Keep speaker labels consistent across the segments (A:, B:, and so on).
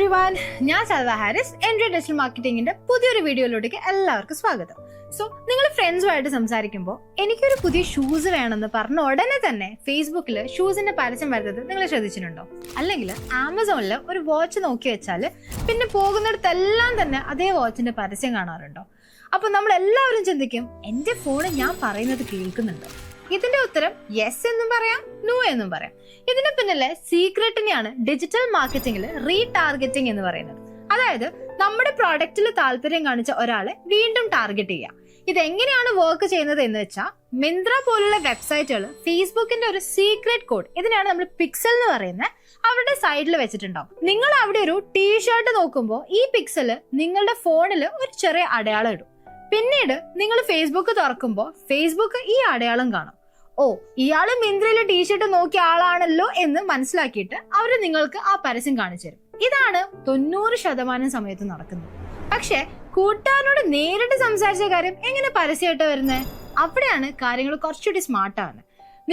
A: Everyone, ഞാൻ Salwa Haris. Entry digital മാർക്കറ്റിംഗിന്റെ പുതിയൊരു വീഡിയോയിലേക്ക് എല്ലാവർക്കും സ്വാഗതം. സോ നിങ്ങൾ ഫ്രണ്ട്സുമായിട്ട് സംസാരിക്കുമ്പോൾ എനിക്കൊരു പുതിയ ഷൂസ് വേണമെന്ന് പറഞ്ഞ ഉടനെ തന്നെ ഫേസ്ബുക്കിൽ ഷൂസിന്റെ പരസ്യം വരുന്നത് നിങ്ങൾ ശ്രദ്ധിച്ചിട്ടുണ്ടോ? അല്ലെങ്കിൽ ആമസോണിൽ ഒരു വാച്ച് നോക്കി വെച്ചാൽ പിന്നെ പോകുന്നിടത്തെല്ലാം തന്നെ അതേ വാച്ചിന്റെ പരസ്യം കാണാറുണ്ടോ? അപ്പൊ നമ്മൾ എല്ലാവരും ചിന്തിക്കും, എന്റെ ഫോണ് ഞാൻ പറയുന്നത് കേൾക്കുന്നുണ്ടോ? ഇതിന്റെ ഉത്തരം യെസ് എന്നും പറയാം, നോ എന്നും പറയാം. ഇതിന് പിന്നിലെ സീക്രട്ടിനെയാണ് ഡിജിറ്റൽ മാർക്കറ്റിംഗിൽ റീടാർഗറ്റിംഗ് എന്ന് പറയുന്നത്. അതായത് നമ്മുടെ പ്രോഡക്റ്റിൽ താല്പര്യം കാണിച്ച ഒരാളെ വീണ്ടും ടാർഗറ്റ് ചെയ്യാം. ഇതെങ്ങനെയാണ് വർക്ക് ചെയ്യുന്നത് എന്ന് വെച്ചാൽ, മിന്ത്ര പോലുള്ള വെബ്സൈറ്റുകൾ ഫേസ്ബുക്കിന്റെ ഒരു സീക്രട്ട് കോഡ്, ഇതിനാണ് നമ്മൾ പിക്സൽ എന്ന് പറയുന്നത്, അവരുടെ സൈഡിൽ വെച്ചിട്ടുണ്ടാവും. നിങ്ങൾ അവിടെ ഒരു ടീഷർട്ട് നോക്കുമ്പോൾ ഈ പിക്സല് നിങ്ങളുടെ ഫോണിൽ ഒരു ചെറിയ അടയാളം ഇടും. പിന്നീട് നിങ്ങൾ ഫേസ്ബുക്ക് തുറക്കുമ്പോൾ ഫേസ്ബുക്ക് ഈ അടയാളം കാണും. ഓ, ഇയാള് മിന്ത്രയിലെ ടീഷർട്ട് നോക്കിയ ആളാണല്ലോ എന്ന് മനസ്സിലാക്കിയിട്ട് അവര് നിങ്ങൾക്ക് ആ പരസ്യം കാണിച്ചു തരും. ഇതാണ് 90% സമയത്ത് നടക്കുന്നത്. പക്ഷെ കൂട്ടുകാരനോട് നേരിട്ട് സംസാരിച്ച കാര്യം എങ്ങനെ പരസ്യമായിട്ട് വരുന്നത്? അവിടെയാണ് കാര്യങ്ങൾ കുറച്ചുകൂടി സ്മാർട്ടാണ്.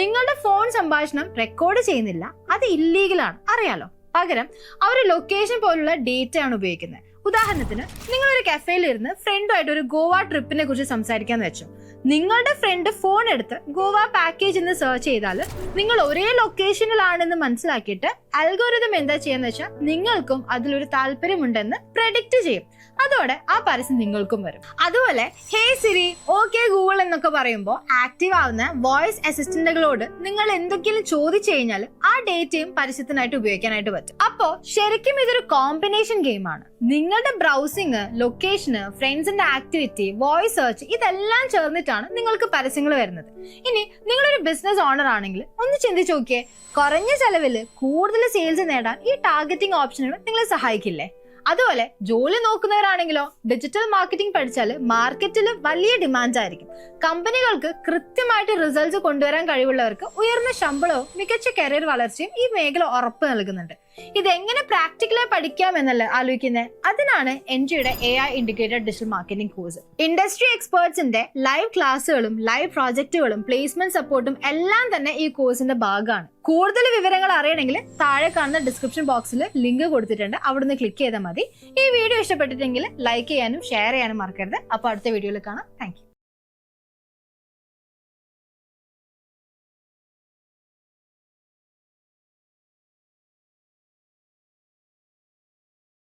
A: നിങ്ങളുടെ ഫോൺ സംഭാഷണം റെക്കോർഡ് ചെയ്യുന്നില്ല, അത് ഇല്ലീഗലാണ്, അറിയാലോ. പകരം അവർ ലൊക്കേഷൻ പോലുള്ള ഡേറ്റ ആണ് ഉപയോഗിക്കുന്നത്. ഉദാഹരണത്തിന്, നിങ്ങളൊരു കഫേയിൽ ഇരുന്ന് ഫ്രണ്ടുമായിട്ട് ഒരു ഗോവ ട്രിപ്പിനെ കുറിച്ച് സംസാരിക്കാന്ന് വെച്ചു. നിങ്ങളുടെ ഫ്രണ്ട് ഫോൺ എടുത്ത് ഗോവ പാക്കേജ് എന്ന് സെർച്ച് ചെയ്താൽ നിങ്ങൾ ഒരേ ലൊക്കേഷനിലാണെന്ന് മനസ്സിലാക്കിയിട്ട് അൽഗോരിതം എന്താ ചെയ്യാന്ന് വെച്ചാൽ നിങ്ങൾക്കും അതിലൊരു താല്പര്യമുണ്ടെന്ന് പ്രെഡിക്റ്റ് ചെയ്യും. അതോടെ ആ പരസ്യം നിങ്ങൾക്കും വരും. അതുപോലെ ഹേ സിരി, ഓക്കെ ഗൂഗിൾ എന്നൊക്കെ പറയുമ്പോൾ ആക്റ്റീവ് ആവുന്ന വോയിസ് അസിസ്റ്റന്റുകളോട് നിങ്ങൾ എന്തെങ്കിലും ചോദിച്ചു കഴിഞ്ഞാൽ ആ ഡേറ്റയും പരസ്യത്തിനായിട്ട് ഉപയോഗിക്കാനായിട്ട് പറ്റും. അപ്പോ ശരിക്കും ഇതൊരു കോമ്പിനേഷൻ ഗെയിമാണ്. നിങ്ങളുടെ ബ്രൗസിങ്, ലൊക്കേഷന്, ഫ്രണ്ട്സിന്റെ ആക്ടിവിറ്റി, വോയിസ് സെർച്ച്, ഇതെല്ലാം ചേർന്നിട്ടാണ് നിങ്ങൾക്ക് പരസ്യങ്ങൾ വരുന്നത്. ഇനി നിങ്ങളൊരു ബിസിനസ് ഓണർ ആണെങ്കിൽ ഒന്ന് ചിന്തിച്ചു നോക്കിയേ, കുറഞ്ഞ ചെലവില് കൂടുതൽ സെയിൽസ് നേടാൻ ഈ ടാർഗറ്റിംഗ് ഓപ്ഷനുകൾ നിങ്ങളെ സഹായിക്കില്ലേ? അതുപോലെ ജോലി നോക്കുന്നവരാണെങ്കിലോ, ഡിജിറ്റൽ മാർക്കറ്റിംഗ് പഠിച്ചാൽ മാർക്കറ്റിൽ വലിയ ഡിമാൻഡ് ആയിരിക്കും. കമ്പനികൾക്ക് കൃത്യമായിട്ട് റിസൾട്ട്സ് കൊണ്ടുവരാൻ കഴിവുള്ളവർക്ക് ഉയർന്ന ശമ്പളവും മികച്ച കരിയർ വളർച്ചയും ഈ മേഖല ഉറപ്പ് നൽകുന്നുണ്ട്. ഇതെങ്ങനെ പ്രാക്ടിക്കലായി പഠിക്കാം എന്നല്ല ആലോചിക്കുന്നത്. അതിനാണ് എൻജിയുടെ AI integrated digital marketing course. Industry എക്സ്പേർട്സിന്റെ ലൈവ് ക്ലാസ്സുകളും ലൈവ് പ്രോജക്റ്റുകളും പ്ലേസ്മെന്റ് സപ്പോർട്ടും എല്ലാം തന്നെ ഈ കോഴ്സിന്റെ ഭാഗമാണ്. കൂടുതൽ വിവരങ്ങൾ അറിയണമെങ്കിൽ താഴെ കാണുന്ന ഡിസ്ക്രിപ്ഷൻ ബോക്സിൽ ലിങ്ക് കൊടുത്തിട്ടുണ്ട്, അവിടുന്ന് ക്ലിക്ക് ചെയ്താൽ മതി. ഈ വീഡിയോ ഇഷ്ടപ്പെട്ടിട്ടെങ്കിൽ ലൈക്ക് ചെയ്യാനും ഷെയർ ചെയ്യാനും മറക്കരുത്. അപ്പോൾ അടുത്ത വീഡിയോയിൽ കാണാം. Thank you.